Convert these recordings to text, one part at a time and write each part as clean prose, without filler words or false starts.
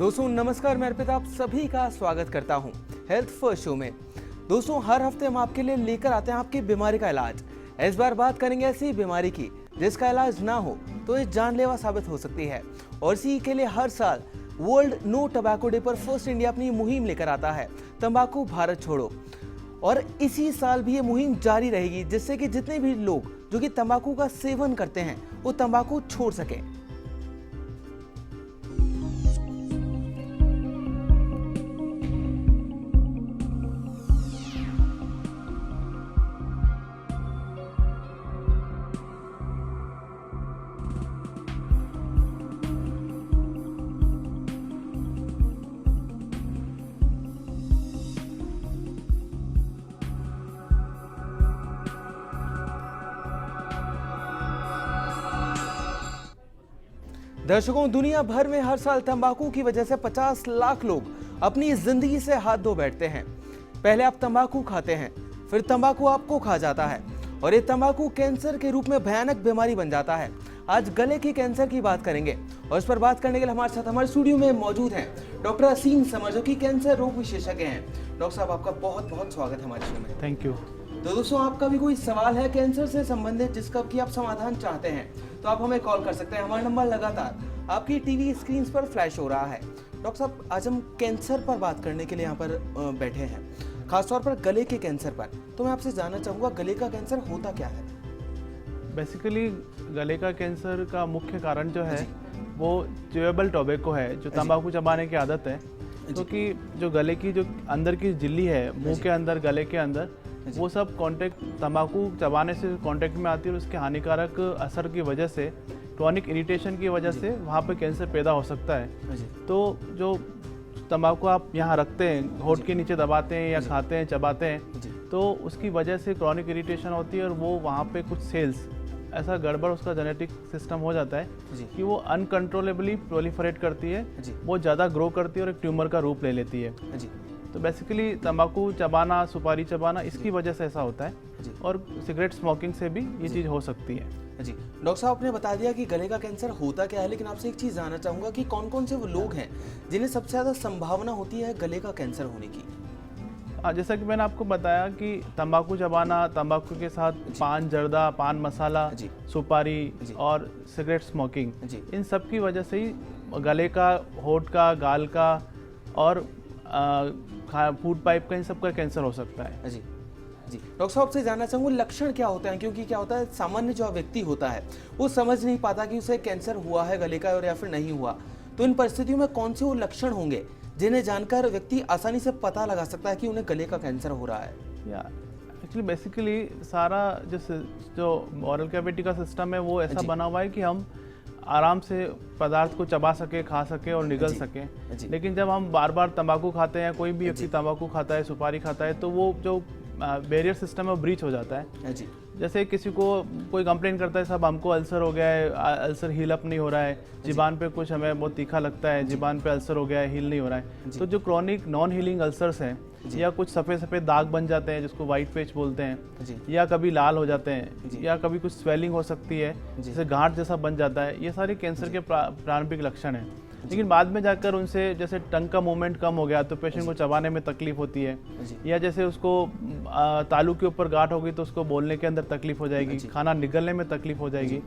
दोस्तों नमस्कार, मैं अर्पित आप सभी का स्वागत करता हूं हेल्थ फर्स्ट शो में। दोस्तों हर हफ्ते हम आपके लिए लेकर आते हैं आपकी बीमारी का इलाज। इस बार बात करेंगे ऐसी बीमारी की जिसका इलाज ना हो तो ये जानलेवा साबित हो सकती है, और इसी के लिए हर साल वर्ल्ड नो टबैको डे पर फर्स्ट इंडिया अपनी मुहिम लेकर आता है, तंबाकू भारत छोड़ो। और इसी साल भी ये मुहिम जारी रहेगी, जिससे कि जितने भी लोग जो कि तंबाकू का सेवन करते हैं वो तंबाकू छोड़ सकें। दर्शकों, दुनिया भर में हर साल तंबाकू की वजह से 50 लाख लोग अपनी जिंदगी से हाथ धो बैठते हैं। पहले आप तंबाकू खाते हैं, फिर तंबाकू आपको खा जाता है और ये तंबाकू कैंसर के रूप में भयानक बीमारी बन जाता है। आज गले के कैंसर की बात करेंगे और इस पर बात करने के लिए हमारे साथ हमारे स्टूडियो में मौजूद हैं डॉक्टर असीम समर, जो कि कैंसर रोग विशेषज्ञ हैं। डॉक्टर साहब, आपका बहुत बहुत स्वागत है हमारे शो में। Thank you. तो दोस्तों, आपका भी कोई सवाल है कैंसर से संबंधित जिसका कि आप समाधान चाहते हैं तो आप हमें कॉल कर सकते हैं। हमारा नंबर लगातार आपकी टीवी स्क्रीन पर फ्लैश हो रहा है। डॉक्टर साहब, आज हम कैंसर पर बात करने के लिए यहाँ पर बैठे हैं, खासतौर पर गले के कैंसर पर। तो मैं आपसे जानना चाहूँगा, गले का कैंसर होता क्या है? बेसिकली गले का कैंसर का मुख्य कारण जो है वो च्यूएबल टोबैको है, जो तंबाकू चबाने की आदत है। क्योंकि जो गले की जो अंदर की झिल्ली है, मुंह के अंदर, गले के अंदर, वो सब कांटेक्ट तंबाकू चबाने से कांटेक्ट में आती है और उसके हानिकारक असर की वजह से, क्रॉनिक इरिटेशन की वजह से वहाँ पे कैंसर पैदा हो सकता है। तो जो तंबाकू आप यहाँ रखते हैं, होठ के नीचे दबाते हैं या खाते हैं, चबाते हैं, तो उसकी वजह से क्रॉनिक इरिटेशन होती है और वो वहाँ पे कुछ सेल्स ऐसा गड़बड़ उसका जेनेटिक सिस्टम हो जाता है कि वो अनकंट्रोलेबली प्रोलिफरेट करती है, वो ज़्यादा ग्रो करती है और एक ट्यूमर का रूप ले लेती है। तो बेसिकली तंबाकू चबाना, सुपारी चबाना, इसकी वजह से ऐसा होता है और सिगरेट स्मोकिंग से भी ये चीज़ हो सकती है। जी डॉक्टर साहब, आपने बता दिया कि गले का कैंसर होता क्या है, लेकिन आपसे एक चीज़ जानना चाहूँगा कि कौन कौन से वो लोग हैं जिन्हें सबसे ज़्यादा संभावना होती है गले का कैंसर होने की? जैसा कि मैंने आपको बताया कि तंबाकू चबाना, तंबाकू के साथ पान जर्दा, पान मसाला, सुपारी और सिगरेट स्मोकिंग, इन सब की वजह से ही गले का, होठ का, गाल का और फूड पाइप का, इन सब का कैंसर हो सकता है। जी डॉक्टर साहब से जानना चाहूँगा, लक्षण क्या होते हैं? क्योंकि क्या होता है, सामान्य जो व्यक्ति होता है वो समझ नहीं पाता कि उसे कैंसर हुआ है गले का और या फिर नहीं हुआ। तो इन परिस्थितियों में कौन से वो लक्षण होंगे जिन्हें जानकर व्यक्ति आसानी से पता लगा सकता है कि उन्हें गले का कैंसर हो रहा है? एक्चुअली बेसिकली सारा जो ओरल कैविटी का सिस्टम है वो ऐसा बना हुआ है कि हम आराम से पदार्थ को चबा सके, खा सके और निगल सके। लेकिन जब हम बार बार तंबाकू खाते हैं, कोई भी व्यक्ति तंबाकू खाता है, सुपारी खाता है, तो वो जो बैरियर सिस्टम है वो ब्रीच हो जाता है। जैसे किसी को कोई कंप्लेन करता है, साहब हमको अल्सर हो गया है, अल्सर हील अप नहीं हो रहा है, जिबान पे कुछ हमें बहुत तीखा लगता है, जिबान पे अल्सर हो गया है, हील नहीं हो रहा है। तो जो क्रॉनिक नॉन हीलिंग अल्सर्स हैं या कुछ सफ़ेद सफ़ेद दाग बन जाते हैं जिसको वाइट पेच बोलते हैं, या कभी लाल हो जाते हैं, या कभी कुछ स्वेलिंग हो सकती है, जैसे गांठ जैसा बन जाता है, ये सारे कैंसर के प्रारंभिक लक्षण हैं। लेकिन बाद में जाकर उनसे, जैसे टंग का मूवमेंट कम हो गया तो पेशेंट को चबाने में तकलीफ होती है, या जैसे उसको तालू के ऊपर गांठ होगी तो उसको बोलने के अंदर तकलीफ हो जाएगी, खाना निगलने में तकलीफ हो जाएगी,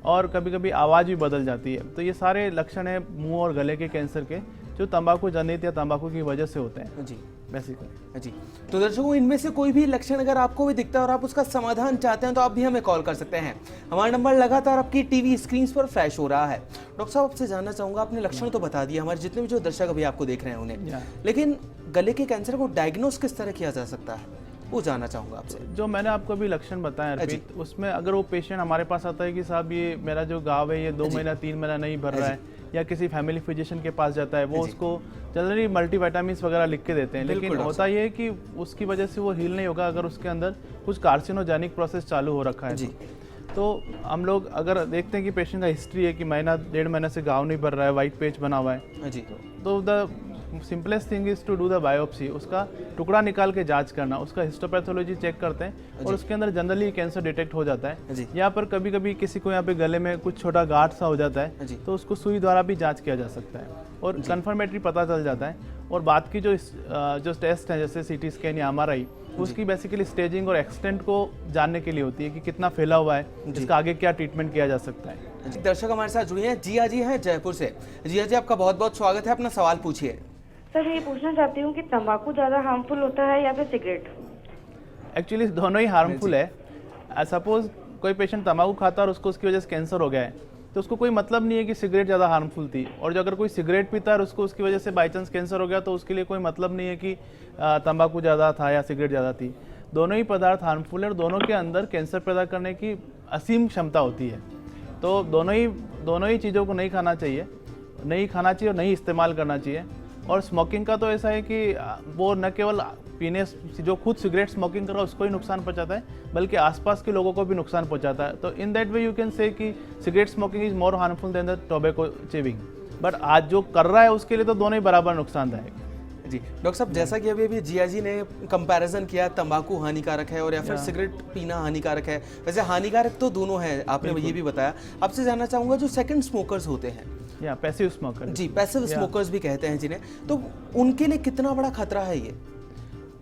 और कभी कभी आवाज़ भी बदल जाती है। तो ये सारे लक्षण हैं मुंह और गले के कैंसर के, जो तंबाकू जनित या तंबाकू की वजह से होते हैं। बेसिकली तो दर्शकों, इनमें से कोई भी लक्षण अगर आपको भी दिखता है और आप उसका समाधान चाहते हैं तो आप भी हमें कॉल कर सकते हैं। हमारा नंबर लगातार आपकी टीवी स्क्रीन पर फ्लैश हो रहा है। डॉक्टर साहब, आपसे जानना चाहूँगा, आपने लक्षण तो बता दिया, हमारे जितने भी जो दर्शक अभी आपको देख रहे हैं उन्हें, लेकिन गले के कैंसर को डायग्नोस किस तरह किया जा सकता है वो जानना चाहूँगा आपसे। जो मैंने आपको अभी लक्षण बताया अर्पित, उसमें अगर वो पेशेंट हमारे पास आता है कि साहब ये मेरा जो घाव है ये 2 महीना 3 महीना नहीं भर रहा है, या किसी फैमिली फिजिशियन के पास जाता है, वो उसको जनरली मल्टीविटामिन्स वगैरह लिख के देते हैं, लेकिन होता ये है कि उसकी वजह से वो हील नहीं होगा अगर उसके अंदर कुछ कार्सिनोजेनिक प्रोसेस चालू हो रखा है। तो हम लोग अगर देखते हैं कि पेशेंट का हिस्ट्री है कि महीना 1.5 महीना से घाव नहीं भर रहा है, वाइट पेच बना हुआ है, तो the simplest thing is to do the biopsy, उसका टुकड़ा निकाल के जांच करना, उसका हिस्टोपैथोलॉजी चेक करते हैं और उसके अंदर जनरली कैंसर डिटेक्ट हो जाता है। यहाँ पर कभी कभी किसी को यहाँ पे गले में कुछ छोटा गांठ सा हो जाता है तो उसको सुई द्वारा भी जांच किया जा सकता है। और कंफर्मेटरी पता चल जाता है। और बात की जो टेस्ट हैं जैसे सीटी स्कैन या MRI, उसकी बेसिकली स्टेजिंग और एक्सटेंट को जानने के लिए होती है कि कितना फैला हुआ है, इसका आगे क्या ट्रीटमेंट किया जा सकता है। दर्शक हमारे साथ जुड़े हैं, जिया जी हैं जयपुर से। जिया जी, आपका बहुत बहुत स्वागत है, अपना सवाल पूछिए। सर, ये पूछना चाहती हूँ कि तंबाकू ज़्यादा हार्मफुल होता है या फिर सिगरेट? एक्चुअली दोनों ही हार्मफुल है। सपोज कोई पेशेंट तंबाकू खाता है और उसको उसकी वजह से कैंसर हो गया है, तो उसको कोई मतलब नहीं है कि सिगरेट ज़्यादा हार्मफुल थी। और जो अगर कोई सिगरेट पीता है और उसको उसकी वजह से बाई चांस कैंसर हो गया, तो उसके लिए कोई मतलब नहीं है कि तंबाकू ज़्यादा था या सिगरेट ज़्यादा थी। दोनों ही पदार्थ हार्मफुल है और दोनों के अंदर कैंसर पैदा करने की असीम क्षमता होती है। तो दोनों ही चीज़ों को नहीं खाना चाहिए और नहीं इस्तेमाल करना चाहिए। और स्मोकिंग का तो ऐसा है कि वो न केवल पीने जो खुद सिगरेट स्मोकिंग कर रहा है उसको ही नुकसान पहुंचाता है, बल्कि आसपास के लोगों को भी नुकसान पहुंचाता है। तो in that way you can say कि cigarette smoking is more harmful than the tobacco chewing. But आज जो कर रहा है उसके लिए तो दोनों ही बराबर नुकसानदायक है। जी डॉक्टर साहब, जैसा कि अभी जिया जी ने कंपैरिजन किया, तंबाकू हानिकारक है और या फिर सिगरेट पीना हानिकारक है, वैसे हानिकारक तो दोनों है, आपने ये भी बताया। आपसे जानना चाहूंगा जो सेकंड स्मोकर्स होते हैं या पैसिव स्मोकर, जी पैसिव स्मोकर्स भी कहते हैं जिन्हें, तो उनके लिए कितना बड़ा खतरा है ये?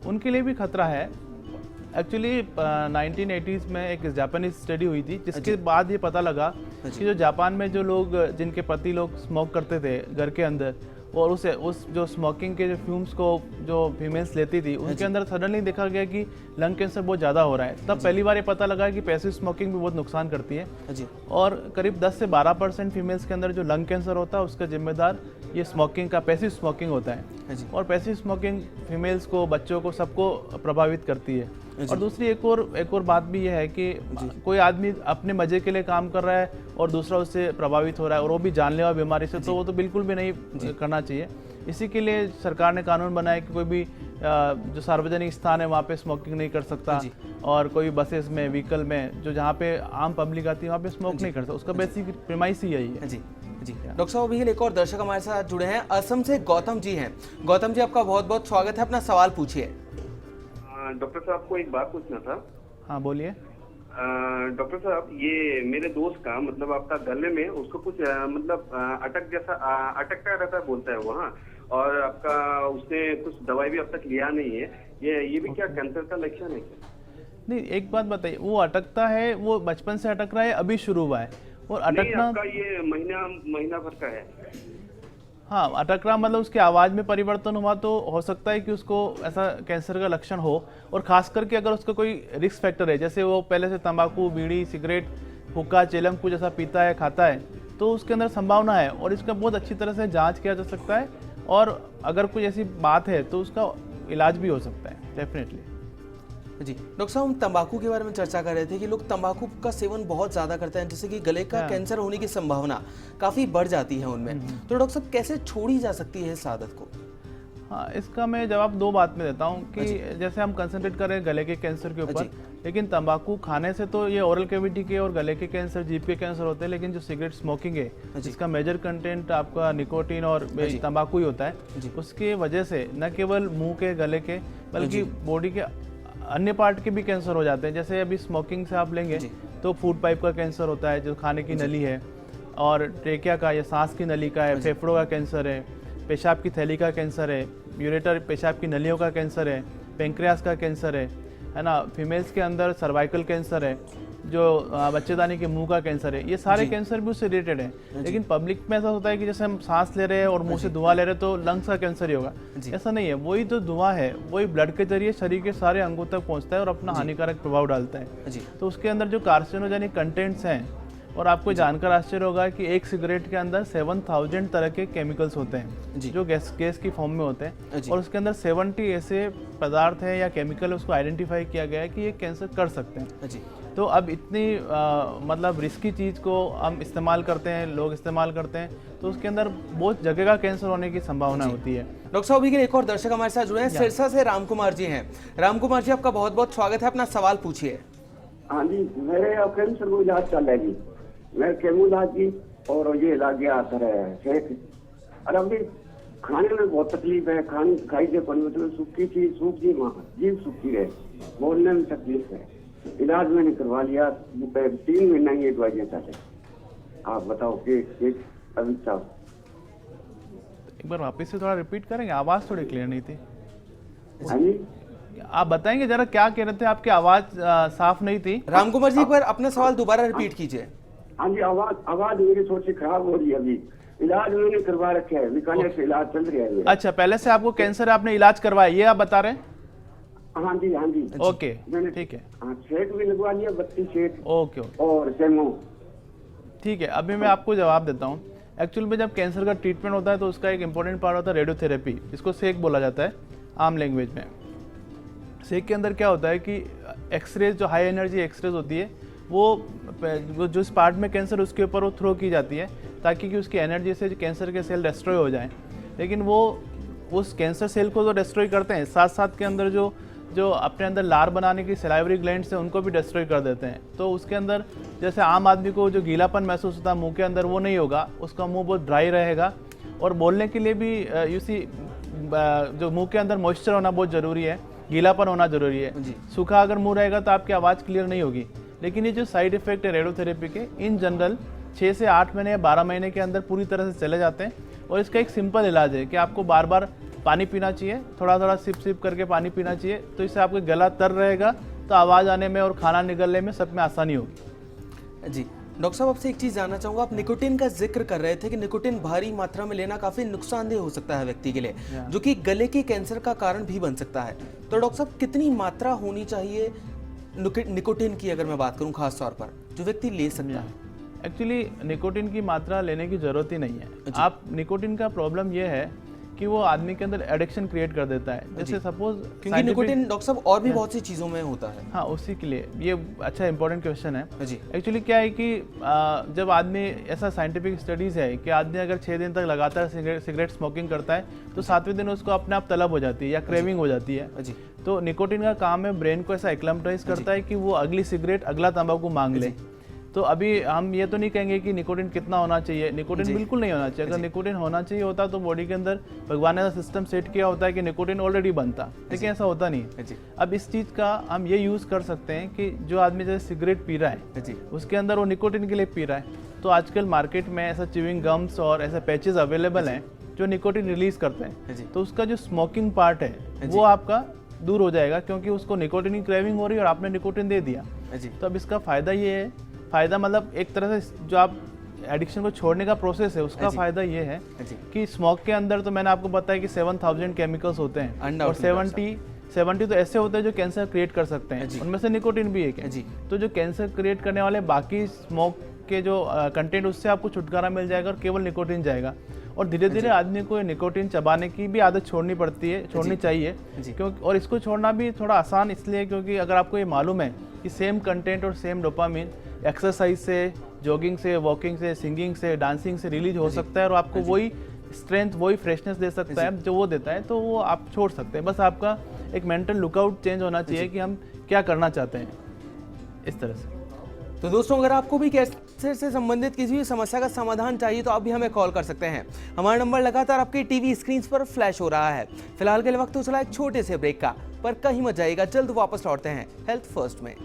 उनके लिए भी खतरा है। एक्चुअली 1980s में एक जापानीज स्टडी हुई थी, जिसके बाद ये पता लगा कि जो जापान में जो लोग जिनके पति लोग स्मोक करते थे घर के अंदर, और उस जो स्मोकिंग के जो फ्यूम्स को जो फीमेल्स लेती थी, उनके अंदर सडनली देखा गया कि लंग कैंसर बहुत ज़्यादा हो रहा है। तब पहली बार ये पता लगा कि पैसिव स्मोकिंग भी बहुत नुकसान करती है। और करीब 10 से 12% फीमेल्स के अंदर जो लंग कैंसर होता है उसका जिम्मेदार ये स्मोकिंग का पैसिव स्मोकिंग होता है। और पैसिव स्मोकिंग फीमेल्स को, बच्चों को, सबको प्रभावित करती है। और दूसरी एक और बात भी ये है कि कोई आदमी अपने मजे के लिए काम कर रहा है और दूसरा उससे प्रभावित हो रहा है और वो भी जानलेवा बीमारी से, तो वो तो बिल्कुल भी नहीं करना चाहिए। इसी के लिए सरकार ने कानून बनाया कि कोई भी जो सार्वजनिक स्थान है वहाँ पे स्मोकिंग नहीं कर सकता, और कोई बसेस में, व्हीकल में, जो जहाँ पे आम पब्लिक आती है वहाँ पे स्मोक नहीं कर सकता। उसका बेसिक प्रीमाइस ही यही है। जी डॉक्टर साहब, अभी एक और दर्शक हमारे साथ जुड़े हैं, असम से गौतम जी हैं। गौतम जी, आपका बहुत बहुत स्वागत है, अपना सवाल पूछिए। डॉक्टर साहब को एक बात पूछना था। हाँ बोलिए। डॉक्टर साहब, ये मेरे दोस्त का मतलब आपका गले में उसको कुछ मतलब अटकता रहता बोलता है वहाँ, और आपका उसने कुछ दवाई भी अब तक लिया नहीं है। ये भी क्या कैंसर का लक्षण है क्या? नहीं, एक बात बताइए, वो अटकता है, वो बचपन से अटक रहा है, अभी शुरू हुआ है? और अटकना आपका ये महीना भर का है। हाँ, अटक रहा मतलब उसकी आवाज़ में परिवर्तन हुआ तो हो सकता है कि उसको ऐसा कैंसर का लक्षण हो। और खास करके अगर उसका कोई रिस्क फैक्टर है, जैसे वो पहले से तंबाकू, बीड़ी, सिगरेट, हुक्का, चेलम कुछ ऐसा पीता है, खाता है, तो उसके अंदर संभावना है और इसका बहुत अच्छी तरह से जांच किया जा सकता है। और अगर कोई ऐसी बात है तो उसका इलाज भी हो सकता है डेफिनेटली। जी डॉक्टर साहब, हम तंबाकू के बारे में चर्चा कर रहे थे कि लोग तंबाकू का सेवन बहुत ज़्यादा करते हैं, जिससे कि गले का कैंसर होने की संभावना काफ़ी बढ़ जाती है उनमें। तो डॉक्टर साहब, कैसे छोड़ी जा सकती है इस आदत को? हाँ, इसका मैं जवाब दो बात में देता हूँ कि जैसे हम कंसंट्रेट कर रहे हैं गले के कैंसर के ऊपर, लेकिन तंबाकू खाने से तो ये ओरल कैविटी के और गले के कैंसर, जीभ के कैंसर होते हैं, लेकिन जो सिगरेट स्मोकिंग है जिसका मेजर कंटेंट आपका निकोटीन और तंबाकू ही होता है, उसके वजह से न केवल मुंह के, गले के, बल्कि बॉडी के अन्य पार्ट के भी कैंसर हो जाते हैं। जैसे अभी स्मोकिंग से आप लेंगे तो फूड पाइप का कैंसर होता है, जो खाने की नली है, और ट्रेकिया का या सांस की नली का है, फेफड़ों का कैंसर है, पेशाब की थैली का कैंसर है, यूरेटर पेशाब की नलियों का कैंसर है, पेंक्रियास का कैंसर है ना। फीमेल्स के अंदर सर्वाइकल कैंसर है, जो बच्चेदानी के मुंह का कैंसर है। ये सारे कैंसर भी उससे रिलेटेड है। लेकिन पब्लिक में ऐसा होता है कि जैसे हम सांस ले रहे हैं और मुंह से धुआं ले रहे हैं तो लंग्स का कैंसर ही होगा, ऐसा नहीं है। वही जो धुआं है वही ब्लड के जरिए शरीर के सारे अंगों तक पहुंचता है और अपना हानिकारक प्रभाव डालता है। तो उसके अंदर जो कार्सिनोजेनिक कंटेंट्स हैं, और आपको जानकर आश्चर्य होगा कि एक सिगरेट के अंदर 7000 तरह के केमिकल्स होते हैं जो गैस की फॉर्म में होते हैं, और उसके अंदर 70 ऐसे पदार्थ हैं या केमिकल उसको आइडेंटिफाई किया गया है कि ये कैंसर कर सकते हैं। तो अब इतनी मतलब रिस्की चीज़ को हम इस्तेमाल करते हैं, लोग इस्तेमाल करते हैं, तो उसके अंदर बहुत जगह का कैंसर होने की संभावना होती है। डॉक्टर साहब, अभी के एक और दर्शक हमारे साथ जुड़े हैं, सिरसा से राम कुमार जी हैं। राम कुमार जी, आपका बहुत बहुत स्वागत है, अपना सवाल पूछिए। हाँ जी, मेरे कैंसर को इलाज चल रही, मैं केमो इलाज की और ये इलाज आता है। और अभी खाने में बहुत तकलीफ है, खाने खाई से मतलब सूखी चीज सूख जी, वहाँ जीभ सूखी है, बोलने में तकलीफ है। इलाज मैंने करवा लिया, 3 महीना ये दवाइयाँ चले। आप बताओ कि अभी साहब एक बार वापस से थोड़ा रिपीट करेंगे, आवाज़ थोड़ी क्लियर नहीं थी। हाँ जी, आप बताएंगे जरा क्या कह रहे थे, आपकी आवाज़ साफ नहीं थी। राम कुमार जी एक बार अपना सवाल दोबारा रिपीट कीजिए। हाँ जी, आवाज मेरी थोड़ी सी खराब हो रही है। अभी इलाज मैंने करवा रखा है, बीकानेर से इलाज चल रहा है मेरा। अच्छा, पहले से आपको कैंसर है, आपने इलाज करवाया, ये आप बता रहे हैं? हाँ जी, हाँ जी। ओके, मैंने ठीक है। हाँ, सेट भी लगवा लिया, 32 सेट ओके ओके, और सेमो। ठीक है। अभी मैं आपको जवाब देता हूँ। एक्चुअल में जब कैंसर का ट्रीटमेंट होता है तो उसका एक इंपॉर्टेंट पार्ट होता है रेडियोथेरेपी, इसको सेक बोला जाता है आम लैंग्वेज में। सेक के अंदर क्या होता है कि एक्सरेज, जो हाई एनर्जी एक्सरेज होती है, वो जो इस पार्ट में कैंसर उसके ऊपर वो थ्रो की जाती है ताकि कि उसकी एनर्जी से कैंसर के सेल डिस्ट्रॉय हो जाएं। लेकिन वो उस कैंसर सेल को जो डिस्ट्रॉय करते हैं, साथ साथ के अंदर जो अपने अंदर लार बनाने की सलाइवरी ग्लैंड्स हैं उनको भी डिस्ट्रॉय कर देते हैं। तो उसके अंदर जैसे आम आदमी को जो गीलापन महसूस होता है मुंह के अंदर, वो नहीं होगा, उसका मुंह बहुत ड्राई रहेगा। और बोलने के लिए भी जो मुंह के अंदर मॉइस्चर होना बहुत ज़रूरी है, गीलापन होना ज़रूरी है। सूखा अगर मुंह रहेगा तो आपकी आवाज़ क्लियर नहीं होगी। लेकिन ये जो साइड इफेक्ट है रेडियोथेरेपी के, इन जनरल 6 से 8 महीने या 12 महीने के अंदर पूरी तरह से चले जाते हैं। और इसका एक सिंपल इलाज है कि आपको बार बार पानी पीना चाहिए, थोड़ा थोड़ा सिप सिप करके पानी पीना चाहिए। तो इससे आपका गला तर रहेगा, तो आवाज़ आने में और खाना निगलने में सब में आसानी होगी। जी डॉक्टर साहब, आपसे एक चीज़ जानना चाहूँगा। आप निकोटिन का जिक्र कर रहे थे कि निकोटिन भारी मात्रा में लेना काफ़ी नुकसानदेह हो सकता है व्यक्ति के लिए, जो कि गले के कैंसर का कारण भी बन सकता है। तो डॉक्टर साहब, कितनी मात्रा होनी चाहिए निकोटिन की, अगर मैं बात करूँ खास तौर पर, जो व्यक्ति ले सकता है? एक्चुअली निकोटिन की मात्रा लेने की ज़रूरत ही नहीं है। आप निकोटिन का प्रॉब्लम ये है कि वो आदमी के अंदर एडिक्शन क्रिएट कर देता है। जैसे सपोज, क्योंकि निकोटिन डॉक्टर साहब और भी बहुत सी चीज़ों में होता है। हाँ, उसी के लिए ये अच्छा इंपॉर्टेंट क्वेश्चन है जी। एक्चुअली क्या है कि जब आदमी, ऐसा साइंटिफिक स्टडीज़ है कि आदमी अगर 6 दिन तक लगातार सिगरेट स्मोकिंग करता है तो 7वें दिन उसको अपने आप तलब हो जाती है या क्रेविंग हो जाती है। जी। तो निकोटिन का काम है ब्रेन को ऐसा एक्लेमटाइज करता है कि वो अगली सिगरेट, अगला तंबाकू मांग ले। तो अभी हम ये तो नहीं कहेंगे कि निकोटिन कितना होना चाहिए, निकोटिन बिल्कुल नहीं होना चाहिए। अगर निकोटिन होना चाहिए होता तो बॉडी के अंदर भगवान ने ऐसा सिस्टम सेट किया होता है कि निकोटिन ऑलरेडी बनता, लेकिन ऐसा होता नहीं है। अब इस चीज़ का हम ये यूज़ कर सकते हैं कि जो आदमी जैसे सिगरेट पी रहा है उसके अंदर वो निकोटिन के लिए पी रहा है। तो आजकल मार्केट में ऐसा च्यूइंग गम्स और ऐसे पैचेस अवेलेबल हैं जो निकोटिन रिलीज करते हैं। तो उसका जो स्मोकिंग पार्ट है वो आपका दूर हो जाएगा, क्योंकि उसको निकोटिन की क्रेविंग हो रही है और आपने निकोटिन दे दिया। तो अब इसका फ़ायदा ये है, फ़ायदा मतलब एक तरह से जो आप एडिक्शन को छोड़ने का प्रोसेस है उसका फ़ायदा ये है कि स्मोक के अंदर तो मैंने आपको बताया कि 7000 केमिकल्स होते हैं और 70 तो ऐसे होते हैं जो कैंसर क्रिएट कर सकते हैं, उनमें से निकोटिन भी एक है। तो जो कैंसर क्रिएट करने वाले बाकी स्मोक के जो कंटेंट, उससे आपको छुटकारा मिल जाएगा और केवल निकोटिन जाएगा। और धीरे धीरे आदमी को निकोटिन चबाने की भी आदत छोड़नी पड़ती है, छोड़नी चाहिए। क्योंकि और इसको छोड़ना भी थोड़ा आसान इसलिए क्योंकि अगर आपको ये मालूम है कि सेम कंटेंट और सेम डोपामिन एक्सरसाइज से, जॉगिंग से, वॉकिंग से, सिंगिंग से, डांसिंग से रिलीज हो सकता है और आपको वही स्ट्रेंथ, वही फ्रेशनेस दे सकता है जो वो देता है, तो वो आप छोड़ सकते हैं। बस आपका एक मेंटल लुकआउट चेंज होना चाहिए कि हम क्या करना चाहते हैं, इस तरह से। तो दोस्तों, अगर आपको भी कैंसर से संबंधित किसी भी समस्या का समाधान चाहिए तो आप भी हमें कॉल कर सकते हैं। हमारा नंबर लगातार आपके टीवी स्क्रीन पर फ्लैश हो रहा है। फिलहाल के लिए वक्त तो चला एक छोटे से ब्रेक का, पर कहीं मत जाइएगा, जल्द वापस लौटते हैं हेल्थ फर्स्ट में।